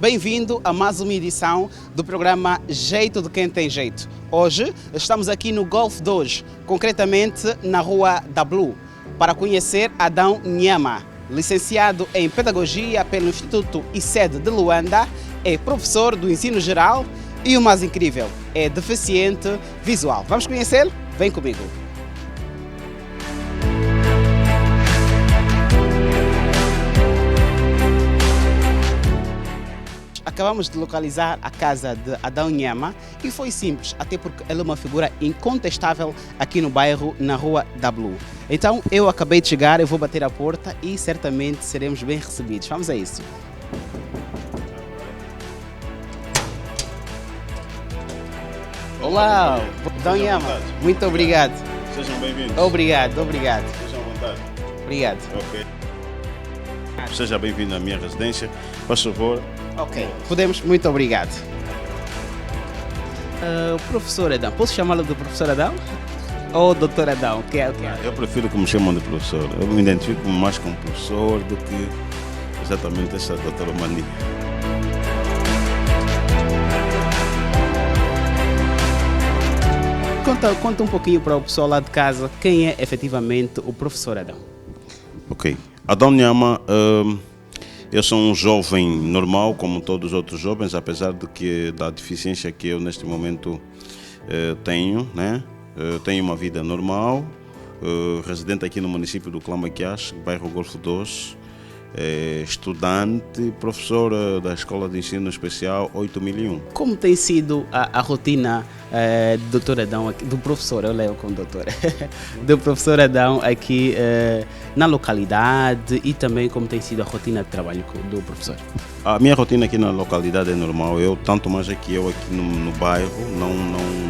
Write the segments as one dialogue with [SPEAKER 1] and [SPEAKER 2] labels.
[SPEAKER 1] Bem-vindo a mais uma edição do programa Jeito de Quem Tem Jeito. Hoje estamos aqui no Golf 2, concretamente na Rua da Blue, para conhecer Adão Nyama, licenciado em Pedagogia pelo Instituto ICED de Luanda, é professor do ensino geral e o mais incrível, é deficiente visual. Vamos conhecê-lo? Vem comigo. Acabamos de localizar a casa de Adão Nyama e foi simples, até porque ele é uma figura incontestável aqui no bairro, na Rua da Blue. Então eu acabei de chegar, eu vou bater a porta e certamente seremos bem recebidos. Vamos a isso. Olá, Adão Nyama, muito obrigado.
[SPEAKER 2] Sejam bem-vindos.
[SPEAKER 1] Obrigado.
[SPEAKER 2] Sejam à vontade.
[SPEAKER 1] Obrigado.
[SPEAKER 2] Ok. Seja bem-vindo à minha residência. Por favor.
[SPEAKER 1] Ok, podemos, muito obrigado. Professor Adão, posso chamá-lo de professor Adão? Ou doutor Adão? Que é?
[SPEAKER 2] Eu prefiro que me chamem de professor. Eu me identifico mais como professor do que exatamente essa doutora mania.
[SPEAKER 1] Conta um pouquinho para o pessoal lá de casa quem é efetivamente o professor Adão.
[SPEAKER 2] Ok. Adão Nyama, eu sou um jovem normal, como todos os outros jovens, apesar da deficiência que eu neste momento tenho, né? Tenho uma vida normal, residente aqui no município do Clamaquiás, bairro Golfo 2, estudante, professor da Escola de Ensino Especial 8001.
[SPEAKER 1] Como tem sido a rotina do doutor Adão, do professor, eu leio como doutor, do professor Adão aqui na localidade e também como tem sido a rotina de trabalho do professor?
[SPEAKER 2] A minha rotina aqui na localidade é normal, tanto mais é que eu aqui no bairro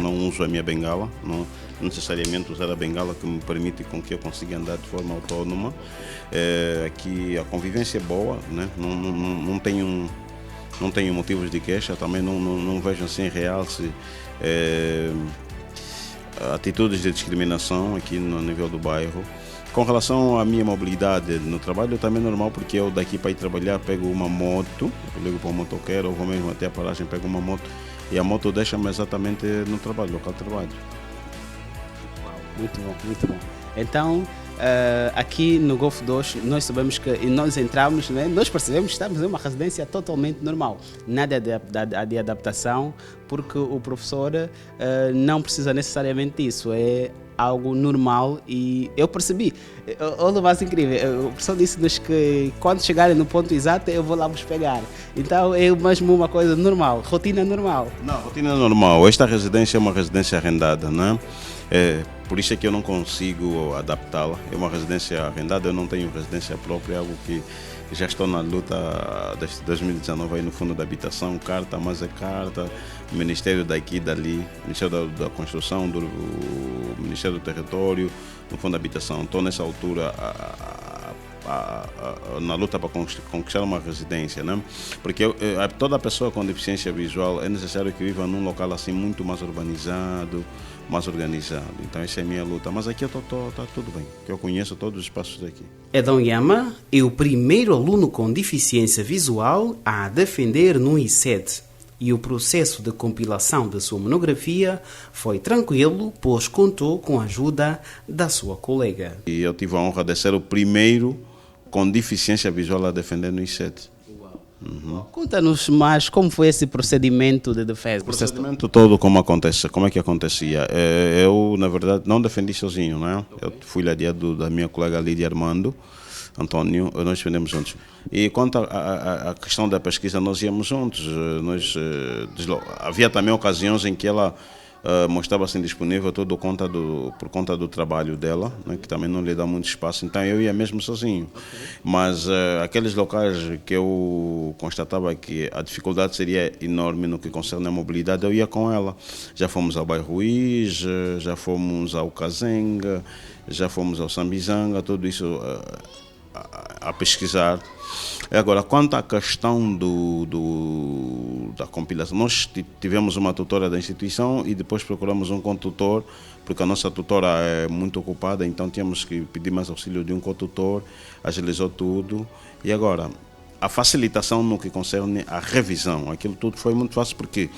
[SPEAKER 2] não uso a minha bengala, não necessariamente usar a bengala que me permite com que eu consiga andar de forma autónoma. Aqui a convivência é boa, né? Não tenho motivos de queixa, também não vejo assim realce atitudes de discriminação aqui no nível do bairro. Com relação à minha mobilidade no trabalho, também é normal, porque eu daqui para ir trabalhar pego uma moto, eu ligo para um motoqueiro, ou vou mesmo até a paragem, pego uma moto e a moto deixa-me exatamente no trabalho, local de trabalho.
[SPEAKER 1] Muito bom, muito bom. Então, aqui no Golf 2, nós sabemos que nós entramos, né? Nós percebemos que estamos em uma residência totalmente normal. Nada de adaptação, porque o professor não precisa necessariamente disso. É algo normal e eu percebi. Olha o mais incrível, o professor disse-nos que quando chegarem no ponto exato eu vou lá vos pegar. Então é mesmo uma coisa normal, rotina normal.
[SPEAKER 2] Não, rotina normal. Esta residência é uma residência arrendada, né? Por isso é que eu não consigo adaptá-la. É uma residência arrendada, eu não tenho residência própria, é algo que já estou na luta desde 2019 aí no Fundo da Habitação, carta, mas é carta, Ministério daqui e dali, Ministério da Construção, do Ministério do Território, no Fundo da Habitação. Estou nessa altura na luta para conquistar uma residência, né? Porque toda pessoa com deficiência visual é necessário que viva num local assim muito mais urbanizado, mais organizado. Então essa é a minha luta. Mas aqui está tudo bem, que eu conheço todos os espaços daqui.
[SPEAKER 1] Adão Nyama é o primeiro aluno com deficiência visual a defender no ICED. E o processo de compilação da sua monografia foi tranquilo, pois contou com a ajuda da sua colega.
[SPEAKER 2] E eu tive a honra de ser o primeiro com deficiência visual a defender no ICED.
[SPEAKER 1] Conta-nos mais como foi esse procedimento de defesa.
[SPEAKER 2] O procedimento todo como é que acontecia. Eu, na verdade, não defendi sozinho, né? Eu fui ladeado da minha colega Lídia Armando Antônio, nós defendemos juntos. E quanto à questão da pesquisa, nós íamos juntos. Havia também ocasiões em que ela mostrava-se indisponível por conta do trabalho dela, né, que também não lhe dá muito espaço, então eu ia mesmo sozinho. Mas aqueles locais que eu constatava que a dificuldade seria enorme no que concerne a mobilidade, eu ia com ela. Já fomos ao bairro Ruiz, já fomos ao Kazenga, já fomos ao Sambizanga, tudo isso a pesquisar. Agora, quanto à questão da compilação, nós tivemos uma tutora da instituição e depois procuramos um contutor, porque a nossa tutora é muito ocupada, então tínhamos que pedir mais auxílio de um contutor, agilizou tudo. E agora, a facilitação no que concerne a revisão. Aquilo tudo foi muito fácil porque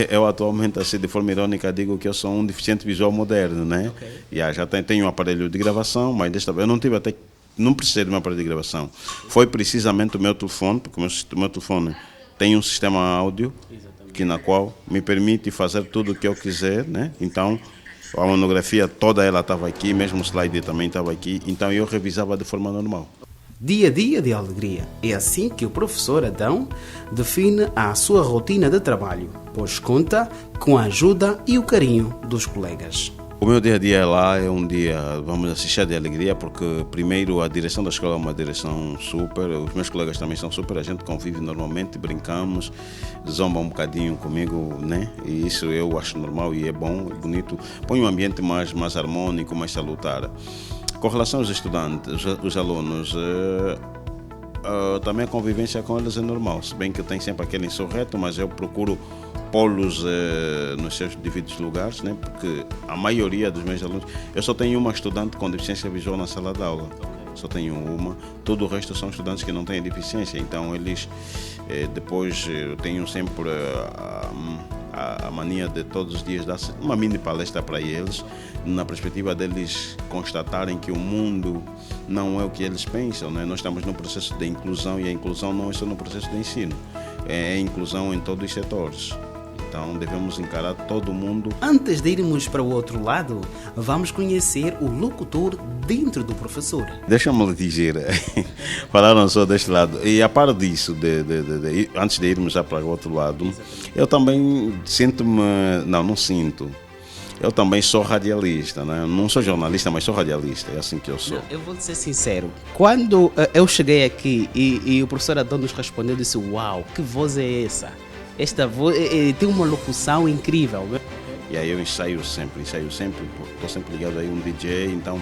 [SPEAKER 2] eu atualmente, assim, de forma irônica, digo que eu sou um deficiente visual moderno, né? Okay. Já tenho um aparelho de gravação, mas desta vez eu não tive até, não precisei de um aparelho de gravação. Foi precisamente o meu telefone, porque o meu telefone tem um sistema áudio, que na qual me permite fazer tudo o que eu quiser, né? Então, a monografia toda ela estava aqui, mesmo o slide também estava aqui, então eu revisava de forma normal.
[SPEAKER 1] Dia a dia de alegria. É assim que o professor Adão define a sua rotina de trabalho, pois conta com a ajuda e o carinho dos colegas.
[SPEAKER 2] O meu dia a dia lá é um dia, vamos dizer, cheio de alegria, porque primeiro a direção da escola é uma direção super, os meus colegas também são super, a gente convive normalmente, brincamos, zombam um bocadinho comigo, né? E isso eu acho normal e é bom, é bonito, põe um ambiente mais harmônico, mais salutar. Com relação aos estudantes, os alunos, também a convivência com eles é normal, se bem que tem sempre aquele insurreto, mas eu procuro pô-los nos seus devidos lugares, né? Porque a maioria dos meus alunos, eu só tenho uma estudante com deficiência visual na sala de aula, só tenho uma, todo o resto são estudantes que não têm deficiência, então eles depois eu tenho sempre a mania de todos os dias dar uma mini palestra para eles, na perspectiva deles constatarem que o mundo não é o que eles pensam, né? Nós estamos num processo de inclusão e a inclusão não é só no processo de ensino, é inclusão em todos os setores. Então devemos encarar todo mundo.
[SPEAKER 1] Antes de irmos para o outro lado, vamos conhecer o locutor dentro do professor.
[SPEAKER 2] Deixa-me lhe dizer, falaram só deste lado, e a par disso, antes de irmos já para o outro lado, eu também sinto-me, não sinto, eu também sou radialista, né? Não sou jornalista, mas sou radialista, é assim que eu sou.
[SPEAKER 1] Eu vou ser sincero, quando eu cheguei aqui e o professor Adão nos respondeu, eu disse, uau, que voz é essa? Esta voz tem uma locução incrível.
[SPEAKER 2] E aí eu ensaio sempre, estou sempre ligado aí um DJ, então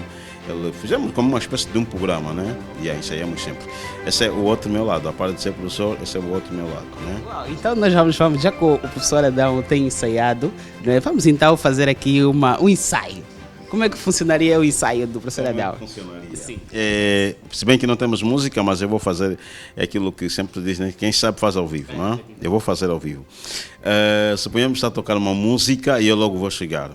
[SPEAKER 2] fizemos como uma espécie de um programa, né? E aí ensaiamos sempre. Esse é o outro meu lado, a parte de ser professor, esse é o outro meu lado, né?
[SPEAKER 1] Uau, então nós vamos, já que o professor Adão tem ensaiado, né? Vamos então fazer aqui um ensaio. Como é que funcionaria o ensaio do professor Adão?
[SPEAKER 2] Funcionaria? Sim. Se bem que não temos música, mas eu vou fazer aquilo que sempre dizem, né? Quem sabe faz ao vivo, não é? Eu vou fazer ao vivo. Suponhamos que está a tocar uma música e eu logo vou chegar.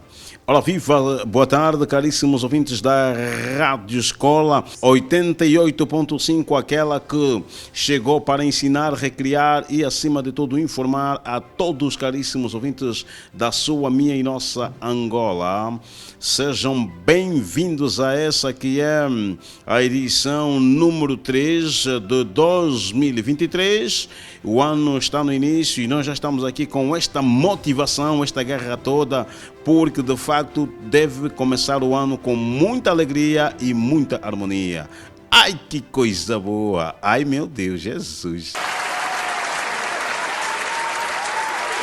[SPEAKER 2] Olá, viva! Boa tarde, caríssimos ouvintes da Rádio Escola 88.5, aquela que chegou para ensinar, recriar e, acima de tudo, informar a todos os caríssimos ouvintes da sua, minha e nossa Angola. Sejam bem-vindos a essa que é a edição número 3 de 2023. O ano está no início e nós já estamos aqui com esta motivação, esta guerra toda, porque de facto deve começar o ano com muita alegria e muita harmonia. Ai, que coisa boa! Ai, meu Deus, Jesus!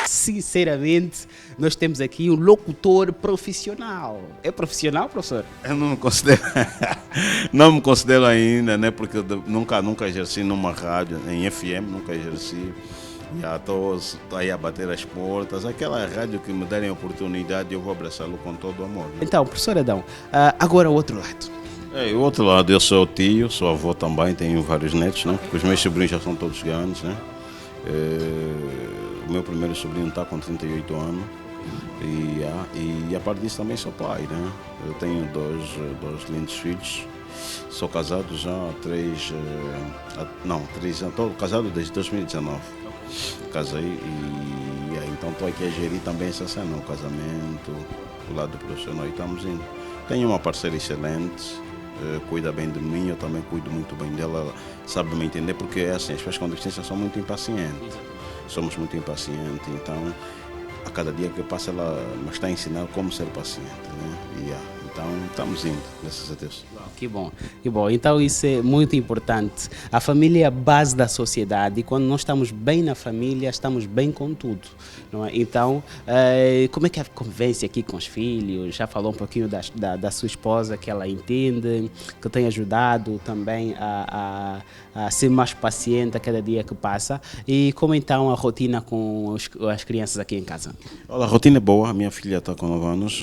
[SPEAKER 1] Sinceramente, nós temos aqui um locutor profissional. É profissional, professor?
[SPEAKER 2] Eu não me considero, não me considero ainda, né? Porque nunca exerci numa rádio, em FM, nunca exerci. Já estou aí a bater as portas. Aquela rádio que me derem a oportunidade, eu vou abraçá-lo com todo o amor. Né?
[SPEAKER 1] Então, professor Adão, agora o outro lado.
[SPEAKER 2] O outro lado, eu sou tio, sou avô também, tenho vários netos, né? Porque os meus sobrinhos já são todos grandes, né? O meu primeiro sobrinho está com 38 anos e a parte disso também sou pai, né? Eu tenho dois lindos filhos, sou casado já há 3 anos, estou casado desde 2019. Casei e então estou aqui a gerir também essa cena, o casamento, o lado profissional e estamos indo. Tenho uma parceira excelente, cuida bem de mim, eu também cuido muito bem dela, ela sabe me entender, porque é assim, as pessoas com deficiência são muito impacientes. Somos muito impacientes, então a cada dia que passa ela nos está a ensinar como ser paciente, né? Então estamos indo, graças a Deus.
[SPEAKER 1] Que bom, que bom. Então isso é muito importante. A família é a base da sociedade e quando nós estamos bem na família, estamos bem com tudo. Não é? Então, como é que é a convivência aqui com os filhos? Já falou um pouquinho da sua esposa, que ela entende, que tem ajudado também a ser mais paciente a cada dia que passa. E como então a rotina com as crianças aqui em casa?
[SPEAKER 2] Olha, a rotina é boa, a minha filha está com 9 anos,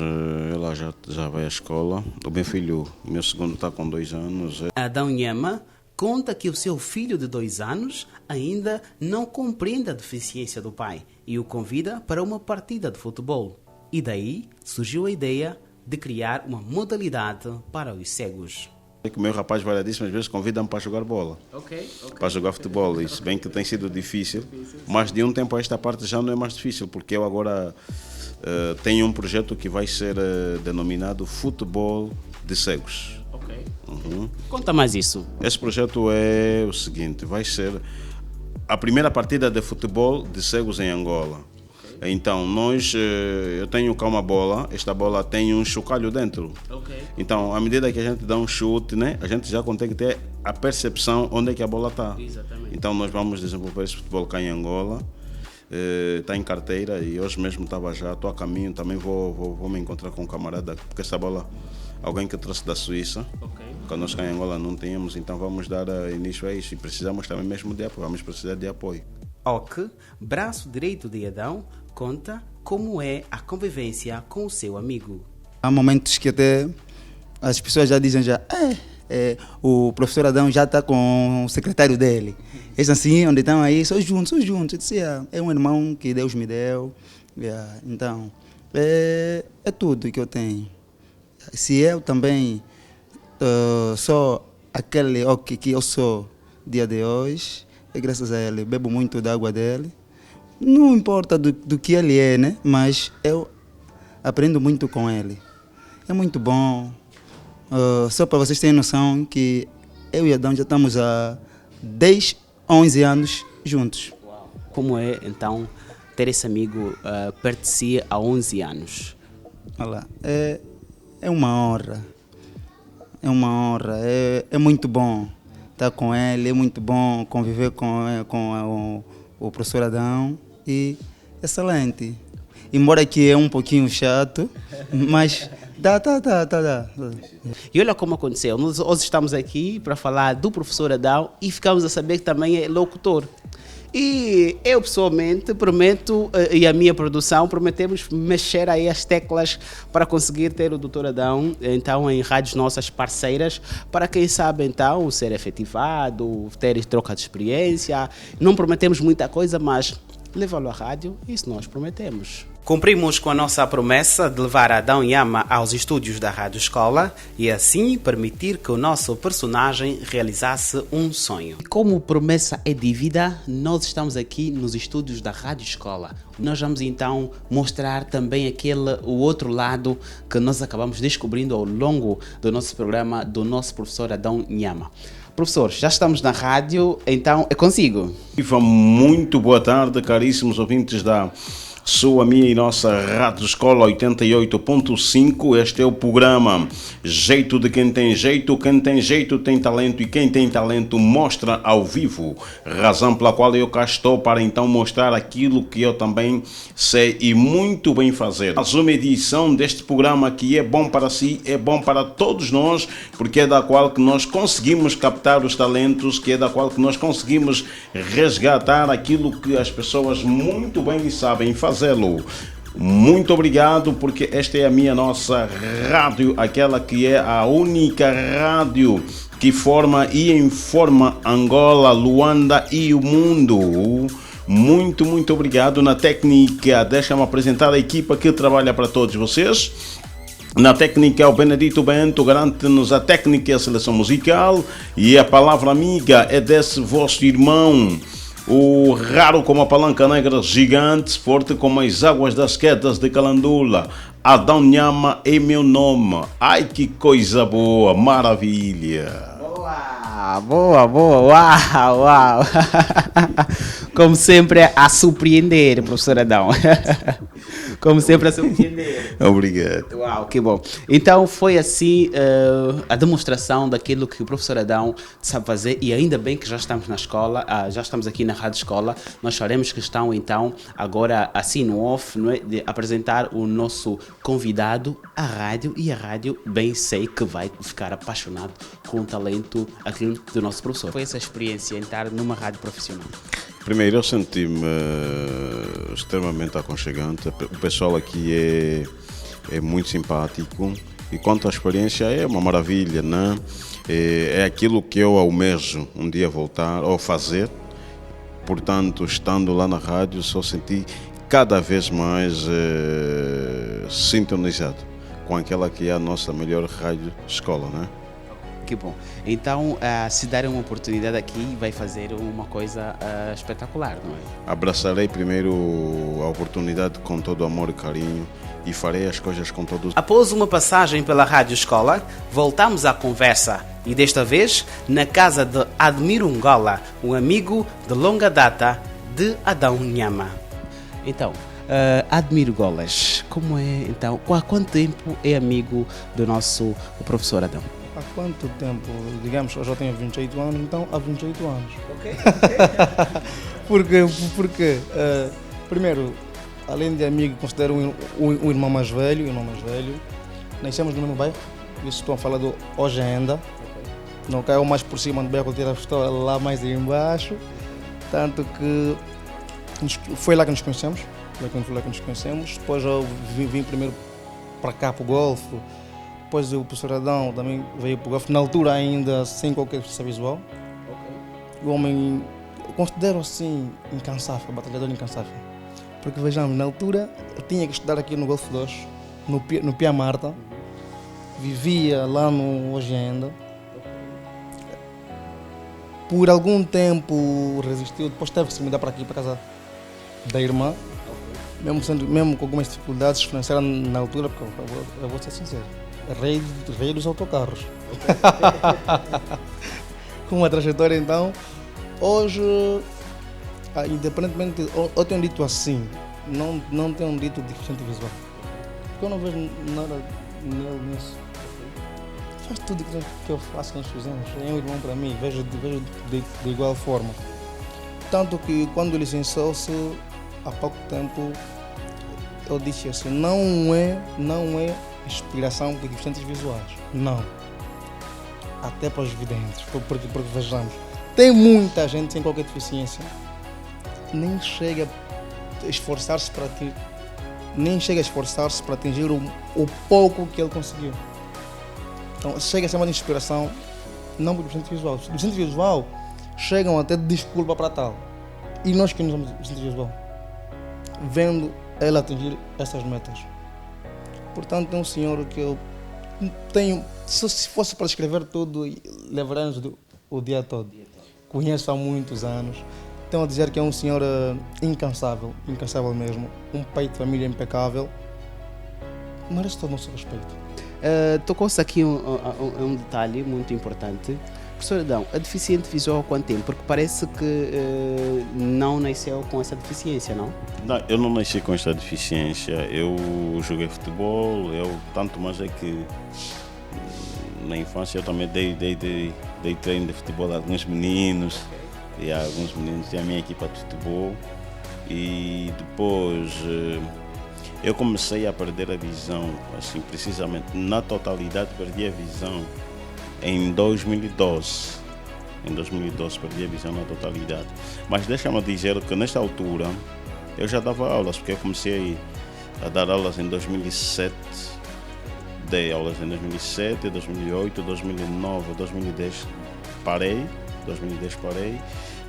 [SPEAKER 2] ela já vai à escola. O meu filho, o meu segundo, está com 2 anos.
[SPEAKER 1] Adão Nhama conta que o seu filho de 2 anos ainda não compreende a deficiência do pai e o convida para uma partida de futebol. E daí surgiu a ideia de criar uma modalidade para os cegos.
[SPEAKER 2] O meu rapaz variadíssimas vezes convida-me para jogar bola, para jogar futebol. Isso bem que tem sido difícil, mas de um tempo a esta parte já não é mais difícil, porque eu agora tenho um projeto que vai ser denominado Futebol de Cegos. Uhum.
[SPEAKER 1] Conta mais isso.
[SPEAKER 2] Esse projeto é o seguinte, vai ser a primeira partida de futebol de cegos em Angola. Então, eu tenho cá uma bola, esta bola tem um chocalho dentro. Então, à medida que a gente dá um chute, né, a gente já consegue ter a percepção onde é que a bola está. Então, nós vamos desenvolver esse futebol cá em Angola. Está em carteira e hoje mesmo estou a caminho, também vou me encontrar com um camarada, porque essa bola, alguém que trouxe da Suíça, que nós cá em Angola não tínhamos, então vamos dar início a isso e precisamos também mesmo de apoio, vamos precisar de apoio.
[SPEAKER 1] Ok, braço direito de Adão, conta como é a convivência com o seu amigo.
[SPEAKER 3] Há momentos que até as pessoas já dizem o professor Adão já está com o secretário dele. Eles assim, onde estão aí, só juntos. Eu disse, é um irmão que Deus me deu. Então, é tudo que eu tenho. Se eu também sou aquele que eu sou dia de hoje, é graças a ele. Bebo muito da água dele. Não importa do que ele é, né? Mas eu aprendo muito com ele. É muito bom. Só para vocês terem noção que eu e Adão já estamos há 10, 11 anos juntos.
[SPEAKER 1] Como é, então, ter esse amigo perto de si há 11 anos?
[SPEAKER 3] Olha, é uma honra. É uma honra. É muito bom estar com ele, é muito bom conviver com o professor Adão. E excelente. Embora que é um pouquinho chato, mas dá.
[SPEAKER 1] E olha como aconteceu. Nós hoje estamos aqui para falar do professor Adão e ficamos a saber que também é locutor. E eu pessoalmente prometo, e a minha produção, prometemos mexer aí as teclas para conseguir ter o Dr. Adão então em rádios nossas parceiras, para quem sabe então ser efetivado, ter troca de experiência. Não prometemos muita coisa, mas levá-lo à rádio, isso nós prometemos. Cumprimos com a nossa promessa de levar Adão Nyama aos estúdios da Rádio Escola e assim permitir que o nosso personagem realizasse um sonho. Como promessa é dívida, nós estamos aqui nos estúdios da Rádio Escola. Nós vamos então mostrar também o outro lado que nós acabamos descobrindo ao longo do nosso programa do nosso professor Adão Nyama. Professor, já estamos na rádio, então é consigo.
[SPEAKER 2] Iva, muito boa tarde, caríssimos ouvintes da sua, minha e nossa Rádio Escola 88.5. Este é o programa Jeito de Quem Tem Jeito. Quem tem jeito tem talento e quem tem talento mostra ao vivo. Razão pela qual eu cá estou para então mostrar aquilo que eu também sei e muito bem fazer. Mais uma edição deste programa que é bom para si, é bom para todos nós, porque é da qual que nós conseguimos captar os talentos, que é da qual que nós conseguimos resgatar aquilo que as pessoas muito bem sabem fazer. Muito obrigado, porque esta é a nossa rádio, aquela que é a única rádio que forma e informa Angola, Luanda e o mundo. Muito obrigado. Na técnica, deixa-me apresentar a equipa que trabalha para todos vocês. Na técnica, o Benedito Bento garante-nos a técnica e a seleção musical, e a palavra amiga é desse vosso irmão, o raro como a palanca negra, gigante, forte como as águas das quedas de Calandula. Adão Nyama é meu nome. Ai, que coisa boa, maravilha.
[SPEAKER 1] Boa, uau. Como sempre a surpreender, professor Adão. Como sempre a surpreender.
[SPEAKER 2] Obrigado.
[SPEAKER 1] Uau, que bom. Então foi assim a demonstração daquilo que o professor Adão sabe fazer, e ainda bem que já estamos na escola, já estamos aqui na Rádio Escola. Nós faremos questão então, agora assim no off, não é, de apresentar o nosso convidado à rádio, e a rádio bem sei que vai ficar apaixonado com o talento aqui do nosso professor. Foi essa experiência entrar numa rádio profissional?
[SPEAKER 2] Primeiro, eu senti-me extremamente aconchegante. O pessoal aqui é muito simpático, e quanto à experiência é uma maravilha, né? É aquilo que eu almejo um dia voltar ou fazer. Portanto, estando lá na rádio, só senti cada vez mais sintonizado com aquela que é a nossa melhor rádio escola, né?
[SPEAKER 1] Que bom. Então, se darem uma oportunidade aqui, vai fazer uma coisa espetacular, não é?
[SPEAKER 2] Abraçarei primeiro a oportunidade com todo amor e carinho e farei as coisas com todo...
[SPEAKER 1] Após uma passagem pela Rádio Escola, voltamos à conversa e desta vez na casa de Admiro Ngola, um amigo de longa data de Adão Nhama. Então, Admiro Golas, como é então? Há quanto tempo é amigo do nosso professor Adão?
[SPEAKER 4] Há quanto tempo? Digamos, eu já tenho 28 anos, então há 28 anos.
[SPEAKER 1] Ok.
[SPEAKER 4] Porque primeiro, além de amigo, considero um irmão mais velho, Nascemos no mesmo bairro, isso estou a falar do hoje ainda. Não caiu mais por cima do bairro, tirar a pistola lá mais embaixo. Tanto que foi lá que nos conhecemos. Depois eu vim primeiro para cá, para o Golfo. Depois o professor Adão também veio para o Golfo, na altura ainda sem qualquer deficiência visual. O homem, eu considero assim, incansável, batalhador incansável. Porque vejamos, na altura eu tinha que estudar aqui no Golfo 2, no Pia Marta. Vivia lá no Hoje Ainda. Por algum tempo resistiu, depois teve que se mudar para aqui, para casa da irmã. Mesmo com algumas dificuldades financeiras na altura, porque eu vou ser sincero, rei dos autocarros. Com uma trajetória, então, hoje, independentemente, eu tenho dito assim, não tenho dito deficiente visual, porque eu não vejo nada nele nisso. Faz tudo que eu faço, que nós fizemos, é um irmão para mim, vejo de igual forma. Tanto que quando licenciou-se, há pouco tempo, eu disse assim, não é inspiração para deficientes visuais, não. Até para os videntes, porque vejamos, tem muita gente sem qualquer deficiência, nem chega a esforçar-se para atingir o pouco que ele conseguiu. Então chega a ser uma inspiração, não para o deficiente visual. Os deficientes visual chegam até de desculpa para tal. E nós que não somos deficientes visual, vendo ele atingir essas metas. Portanto, é um senhor que eu tenho, se fosse para escrever tudo, levaria-nos o dia todo. Conheço há muitos anos. Tenho a dizer que é um senhor incansável mesmo. Um pai de família impecável. Merece todo o nosso respeito.
[SPEAKER 1] Tocou-se aqui um detalhe muito importante. Professor Adão, a deficiente visual há quanto tempo? Porque parece que não nasceu com essa deficiência, não?
[SPEAKER 2] Não, eu não nasci com esta deficiência. Eu joguei futebol, tanto mais é que na infância eu também dei treino de futebol a alguns meninos. E alguns meninos têm a minha equipa de futebol. E depois eu comecei a perder a visão, assim, precisamente, na totalidade perdi a visão em 2012. Em 2012 perdi a visão na totalidade. Mas deixa-me dizer que nesta altura eu já dava aulas, porque eu comecei a dar aulas em 2007. Dei aulas em 2007, 2008, 2009, 2010 parei.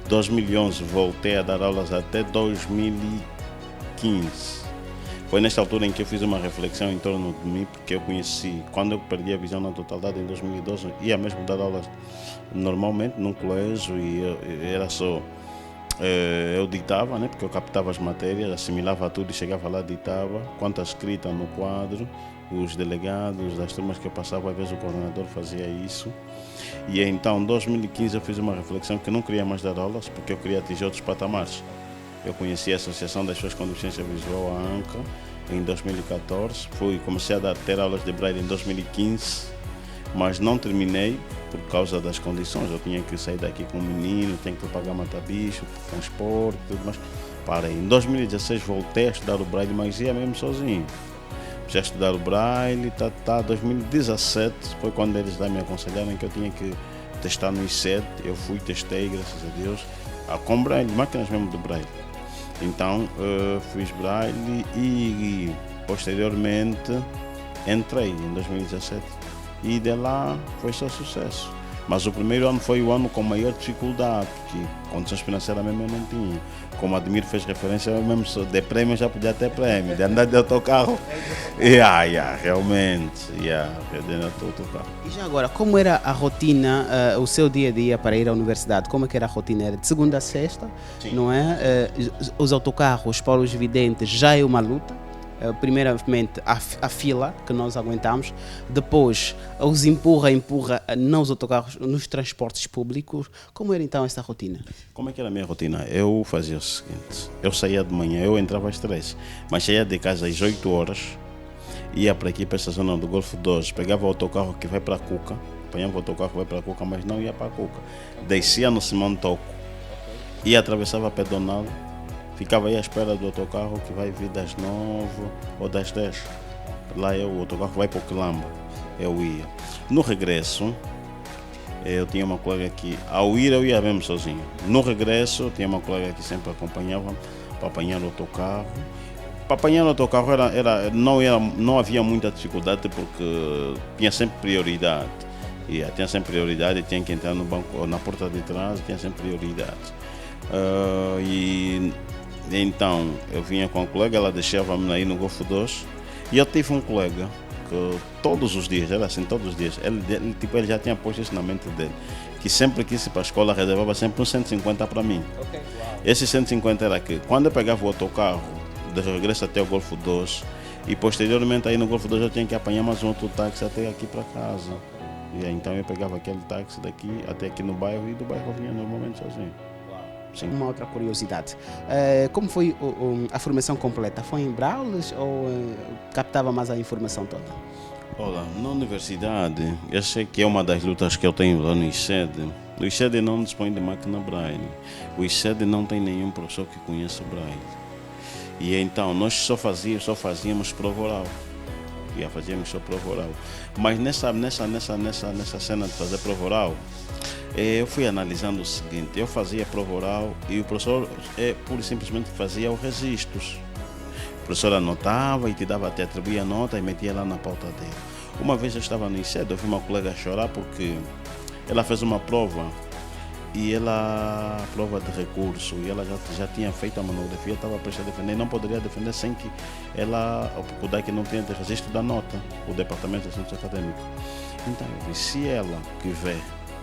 [SPEAKER 2] 2011 voltei a dar aulas até 2015. Foi nesta altura em que eu fiz uma reflexão em torno de mim, porque eu conheci, quando eu perdi a visão na totalidade em 2012, ia mesmo dar aulas normalmente num colégio e era só, eu ditava, né, porque eu captava as matérias, assimilava tudo e chegava lá, ditava, quanto escrita no quadro, os delegados das turmas que eu passava, às vezes o coordenador fazia isso. E então, em 2015, eu fiz uma reflexão que eu não queria mais dar aulas, porque eu queria atingir outros patamares. Eu conheci a Associação das Pessoas com Deficiência Visual, a ANCA, em 2014. Comecei a ter aulas de braille em 2015, mas não terminei por causa das condições. Eu tinha que sair daqui com um menino, tinha que pagar mata-bicho, transporte, tudo mais. Parei. Em 2016 voltei a estudar o braille, mas ia mesmo sozinho. Comecei a estudar o braille, 2017 foi quando eles lá me aconselharam que eu tinha que testar no I7. Eu fui, testei, graças a Deus, com braille, máquinas mesmo do braille. Então fiz braille e posteriormente entrei em 2017 e de lá foi só sucesso. Mas o primeiro ano foi o ano com maior dificuldade, porque condições financeiras mesmo eu não tinha. Como Admiro fez referência, eu mesmo de prémio já podia ter prémio, de andar de autocarro. Realmente, de andar de autocarro.
[SPEAKER 1] E já agora, como era a rotina, o seu dia a dia para ir à universidade? Como é que era a rotina? Era de segunda a sexta,
[SPEAKER 2] Sim.
[SPEAKER 1] não é? Os autocarros para os videntes já é uma luta. Primeiramente a fila que nós aguentamos, depois os empurra nos autocarros, nos transportes públicos. Como era então essa rotina?
[SPEAKER 2] Como é que era a minha rotina? Eu fazia o seguinte, eu saía de manhã, eu entrava às 3, mas saía de casa às 8 horas, ia para aqui, para esta zona do Golfo 12, pegava o autocarro que vai para a Cuca, apanhava o autocarro que vai para a Cuca, mas não ia para a Cuca. Descia no Simão Toco e atravessava a pedonal, ficava aí à espera do autocarro que vai vir das 9 ou das 10. Lá o autocarro vai para o Quilamba, eu ia. No regresso, eu tinha uma colega que, ao ir eu ia mesmo sozinho. No regresso, tinha uma colega que sempre acompanhava para apanhar o autocarro. Para apanhar o autocarro não havia muita dificuldade porque tinha sempre prioridade. Tinha sempre prioridade, tinha que entrar no banco, na porta de trás, tinha sempre prioridade. Então, eu vinha com a colega, ela deixava-me aí no Golfo 2 e eu tive um colega que todos os dias, era assim, todos os dias, ele já tinha posto isso na mente dele, que sempre que ia para a escola reservava sempre uns 150 para mim.
[SPEAKER 1] Okay, wow.
[SPEAKER 2] Esse 150 era que, quando eu pegava o autocarro de regresso até o Golfo 2 e posteriormente aí no Golfo 2 eu tinha que apanhar mais um outro táxi até aqui para casa. E então eu pegava aquele táxi daqui até aqui no bairro e do bairro eu vinha normalmente sozinho. Sim.
[SPEAKER 1] Uma outra curiosidade, como foi a formação completa? Foi em Braules ou captava mais a informação toda?
[SPEAKER 2] Olha, na universidade, eu sei que é uma das lutas que eu tenho lá no ICED. O ICED não dispõe de máquina Braille. O ICED não tem nenhum professor que conheça Braille. E então nós só fazíamos prova oral. Fazíamos só prova oral. Mas nessa cena de fazer prova oral, eu fui analisando o seguinte, eu fazia prova oral e o professor pura e simplesmente fazia os registros. O professor anotava e te atribuía a nota e metia lá na pauta dele. Uma vez eu estava no ICED, eu vi uma colega chorar porque ela fez uma prova prova de recurso, e ela já tinha feito a monografia, estava prestes a defender, e não poderia defender sem que o DAC não tenha de registro da nota, o Departamento de Assuntos Acadêmicos. Então eu vi, se ela que vê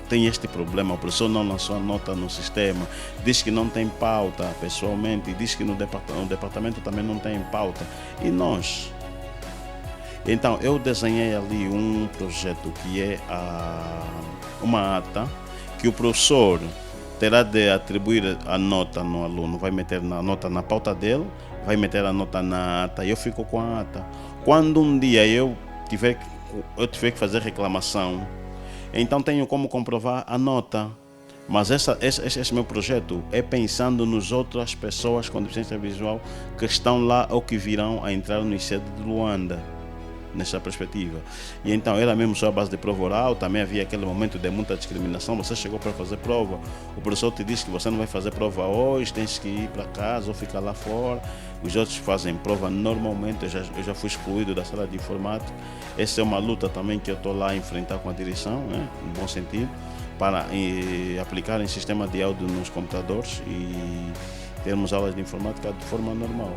[SPEAKER 2] tem este problema, o professor não lançou a nota no sistema, diz que não tem pauta pessoalmente, diz que no departamento também não tem pauta, e nós? Então eu desenhei ali um projeto que é uma ata, que o professor terá de atribuir a nota no aluno, vai meter a nota na pauta dele, vai meter a nota na ata, e eu fico com a ata. Quando um dia eu tiver que fazer reclamação, então tenho como comprovar a nota. Mas esse meu projeto é pensando nas outras pessoas com deficiência visual que estão lá ou que virão a entrar no ICED de Luanda, nessa perspectiva. E então era mesmo só a base de prova oral, também havia aquele momento de muita discriminação, você chegou para fazer prova, o professor te disse que você não vai fazer prova hoje, tens que ir para casa ou ficar lá fora, os outros fazem prova normalmente, eu já fui excluído da sala de informática. Essa é uma luta também que eu estou lá a enfrentar com a direção, né, no bom sentido, para aplicar em sistema de áudio nos computadores e termos aulas de informática de forma normal.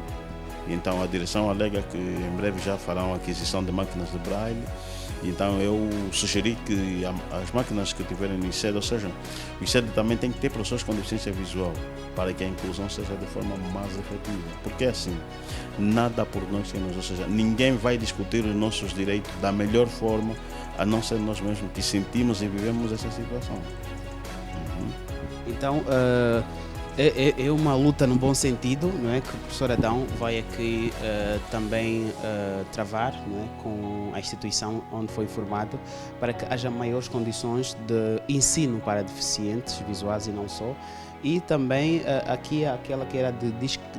[SPEAKER 2] Então a direção alega que em breve já farão aquisição de máquinas de Braille. Então eu sugeri que as máquinas que tiverem no ICED, ou seja, o ICED também tem que ter professores com deficiência visual para que a inclusão seja de forma mais efetiva. Porque assim, nada por nós sem nós, ou seja, ninguém vai discutir os nossos direitos da melhor forma a não ser nós mesmos que sentimos e vivemos essa situação.
[SPEAKER 1] Então, é uma luta no bom sentido, não é, que o professor Adão vai aqui também travar, não é, com a instituição onde foi formado, para que haja maiores condições de ensino para deficientes visuais e não só, e também aqui aquela que era de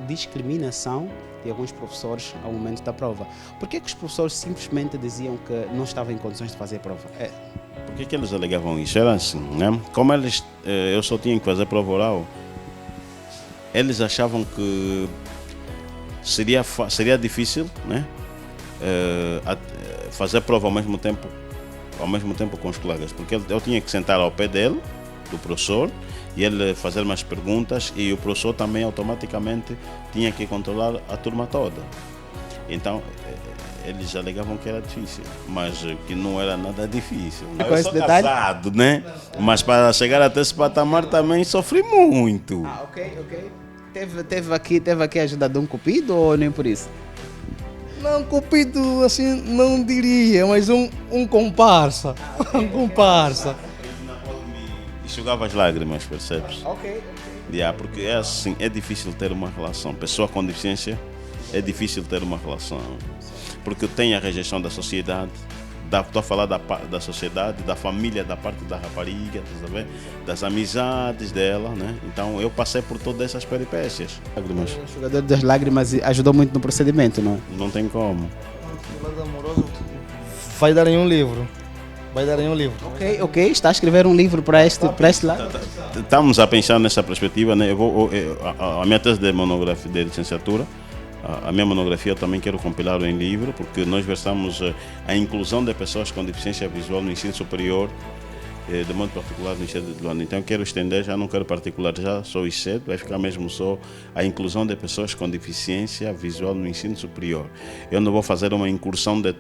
[SPEAKER 1] discriminação de alguns professores ao momento da prova. Por que os professores simplesmente diziam que não estavam em condições de fazer a prova?
[SPEAKER 2] Por que eles alegavam isso? Era assim, né? Como eu só tinha que fazer prova oral, eles achavam que seria difícil, né, fazer prova ao mesmo tempo ao mesmo tempo com os colegas, porque eu tinha que sentar ao pé dele, do professor, e ele fazer umas perguntas, e o professor também automaticamente tinha que controlar a turma toda. Então, eles alegavam que era difícil, mas que não era nada difícil.
[SPEAKER 1] Com
[SPEAKER 2] Eu
[SPEAKER 1] esse
[SPEAKER 2] sou
[SPEAKER 1] detalhe?
[SPEAKER 2] casado, né? Mas para chegar até esse patamar também sofri muito.
[SPEAKER 1] Ok. Teve aqui a ajuda de um cupido ou nem por isso?
[SPEAKER 4] Não, cupido, assim, não diria, mas um comparsa. Um comparsa.
[SPEAKER 2] Enxugava as lágrimas, percebes?
[SPEAKER 1] Ok.
[SPEAKER 2] Porque é assim, é difícil ter uma relação. Pessoa com deficiência, é difícil ter uma relação. Porque tem a rejeição da sociedade, estou a falar da sociedade, da família, da parte da rapariga, das amizades dela, né? Então eu passei por todas essas peripécias. Lágrimas,
[SPEAKER 1] O jogador das lágrimas ajudou muito no procedimento, não é?
[SPEAKER 2] não tem como.
[SPEAKER 4] O lado amoroso vai dar em um livro. Vai dar em um livro.
[SPEAKER 1] Ok. Está a escrever um livro para este lado?
[SPEAKER 2] Estamos a pensar nessa perspectiva, né? A minha tese de monografia de licenciatura, a minha monografia eu também quero compilar em livro, porque nós versamos a inclusão de pessoas com deficiência visual no ensino superior, de modo particular no ensino de Luanda. Então eu quero estender, já não quero particularizar só o ICET, vai ficar mesmo só a inclusão de pessoas com deficiência visual no ensino superior. Eu não vou fazer uma incursão de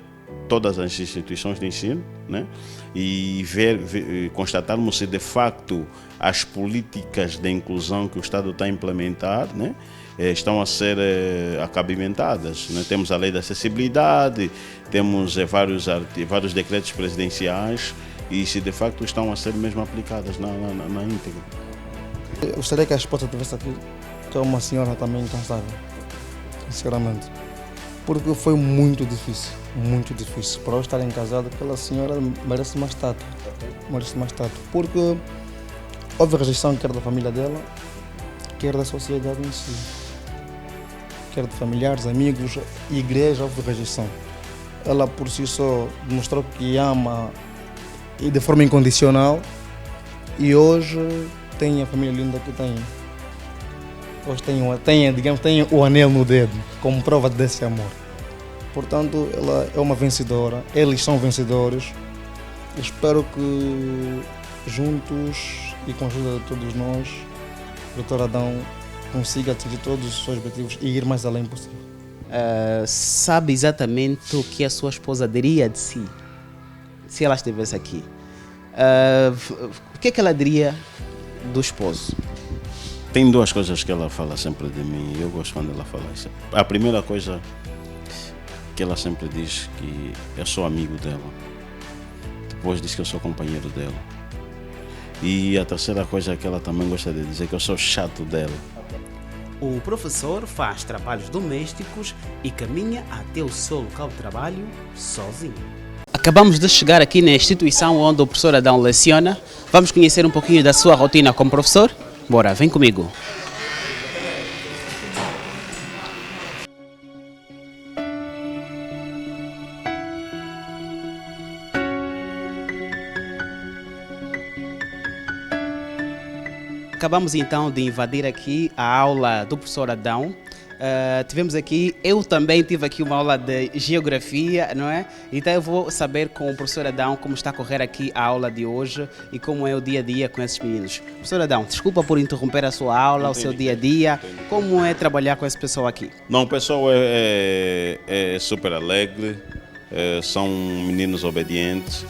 [SPEAKER 2] todas as instituições de ensino, né? E constatarmos se de facto as políticas de inclusão que o Estado está a implementar, né, estão a ser acabimentadas, né? Temos a lei da acessibilidade, temos vários decretos presidenciais, e se de facto estão a ser mesmo aplicadas na íntegra.
[SPEAKER 4] Eu gostaria que a esposa tivesse aqui, que é uma senhora também incansável, sinceramente. Porque foi muito difícil. Para eu estarem casados, aquela senhora merece mais tato. Porque houve rejeição quer da família dela, quer da sociedade em si. Quer de familiares, amigos, igreja, houve rejeição. Ela por si só demonstrou que ama e de forma incondicional, e hoje tem a família linda que tem. Hoje tem o anel no dedo, como prova desse amor. Portanto, ela é uma vencedora, eles são vencedores. Espero que juntos e com a ajuda de todos nós, o Dr. Adão consiga atingir todos os seus objetivos e ir mais além possível.
[SPEAKER 1] Sabe exatamente o que a sua esposa diria de si, se ela estivesse aqui? O que é que ela diria do esposo?
[SPEAKER 2] Tem duas coisas que ela fala sempre de mim, e eu gosto quando ela fala isso. A primeira coisa que ela sempre diz que eu sou amigo dela. Depois diz que eu sou companheiro dela. E a terceira coisa que ela também gosta de dizer que eu sou chato dela.
[SPEAKER 1] O professor faz trabalhos domésticos e caminha até o seu local de trabalho sozinho. Acabamos de chegar aqui na instituição onde o professor Adão leciona. Vamos conhecer um pouquinho da sua rotina como professor? Bora, vem comigo. Acabamos então de invadir aqui a aula do professor Adão. Tivemos aqui, eu também tive aqui uma aula de geografia, não é? Então eu vou saber com o professor Adão como está a correr aqui a aula de hoje e como é o dia a dia com esses meninos. Professor Adão, desculpa por interromper a sua aula, o seu dia a dia. Como é trabalhar com essa pessoa aqui?
[SPEAKER 2] Não, o pessoal é super alegre, são meninos obedientes,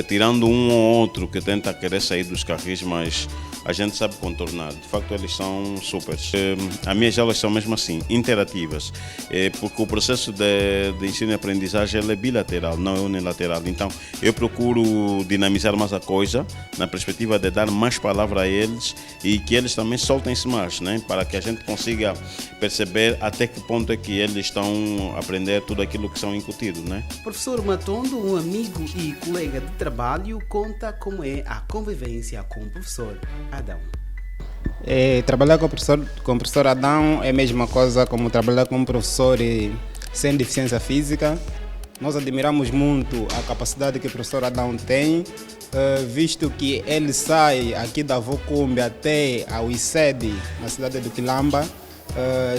[SPEAKER 2] tirando um ou outro que tenta querer sair dos carris, mas a gente sabe contornar. De facto, eles são super. As minhas aulas são mesmo assim, interativas, porque o processo de ensino e aprendizagem é bilateral, não é unilateral. Então, eu procuro dinamizar mais a coisa, na perspectiva de dar mais palavra a eles e que eles também soltem-se mais, né? Para que a gente consiga perceber até que ponto é que eles estão a aprender tudo aquilo que são incutidos, né?
[SPEAKER 1] Professor Matondo, um amigo e colega de trabalho, conta como é a convivência com o professor Adão.
[SPEAKER 5] Trabalhar com o professor Adão é a mesma coisa como trabalhar com um professor sem deficiência física. Nós admiramos muito a capacidade que o professor Adão tem, visto que ele sai aqui da Vocumbi até ao ICED, na cidade do Quilamba,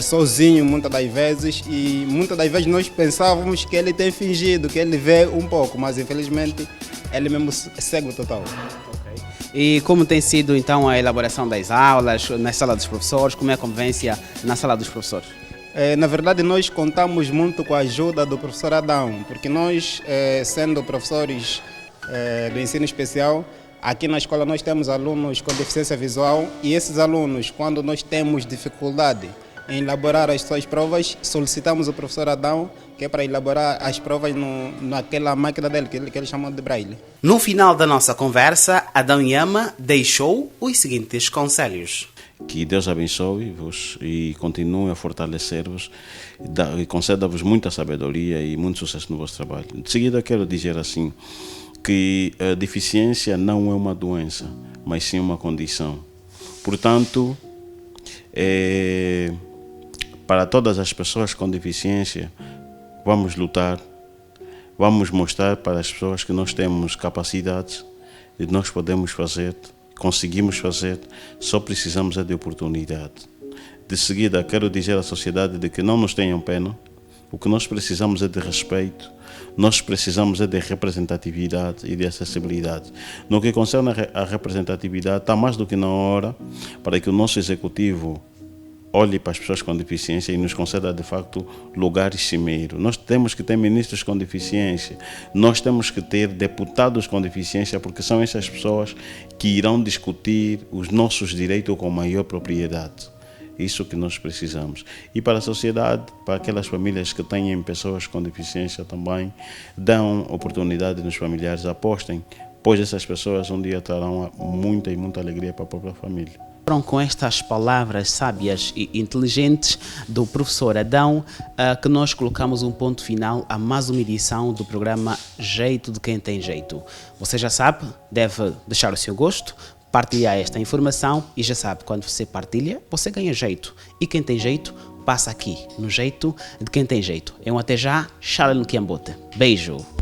[SPEAKER 5] sozinho muitas das vezes, e muitas das vezes nós pensávamos que ele tem fingido, que ele vê um pouco, mas infelizmente ele mesmo segue o total.
[SPEAKER 1] E como tem sido então a elaboração das aulas na sala dos professores? Como é a convivência na sala dos professores?
[SPEAKER 5] Na verdade, nós contamos muito com a ajuda do professor Adão, porque nós, sendo professores do ensino especial, aqui na escola nós temos alunos com deficiência visual e esses alunos, quando nós temos dificuldade em elaborar as suas provas, solicitamos o professor Adão, que é para elaborar as provas naquela máquina dele, que ele chama de braille.
[SPEAKER 1] No final da nossa conversa, Adão Yama deixou os seguintes conselhos.
[SPEAKER 2] Que Deus abençoe-vos e continue a fortalecer-vos e conceda-vos muita sabedoria e muito sucesso no vosso trabalho. De seguida, quero dizer assim, que a deficiência não é uma doença, mas sim uma condição. Portanto, para todas as pessoas com deficiência, vamos lutar, vamos mostrar para as pessoas que nós temos capacidades e nós podemos fazer, conseguimos fazer, só precisamos de oportunidade. De seguida, quero dizer à sociedade de que não nos tenham pena, o que nós precisamos é de respeito, nós precisamos é de representatividade e de acessibilidade. No que concerne a representatividade, está mais do que na hora para que o nosso executivo olhe para as pessoas com deficiência e nos conceda, de facto, lugares cimeiros. Nós temos que ter ministros com deficiência, nós temos que ter deputados com deficiência, porque são essas pessoas que irão discutir os nossos direitos com maior propriedade. Isso que nós precisamos. E para a sociedade, para aquelas famílias que têm pessoas com deficiência também, dão oportunidade nos familiares, apostem, pois essas pessoas um dia trarão muita e muita alegria para a própria família.
[SPEAKER 1] Com estas palavras sábias e inteligentes do professor Adão, que nós colocamos um ponto final a mais uma edição do programa Jeito de Quem Tem Jeito. Você já sabe, deve deixar o seu gosto, partilhar esta informação e já sabe, quando você partilha, você ganha jeito. E quem tem jeito, passa aqui, no Jeito de Quem Tem Jeito. Até já, Charles Nkiambote. Beijo.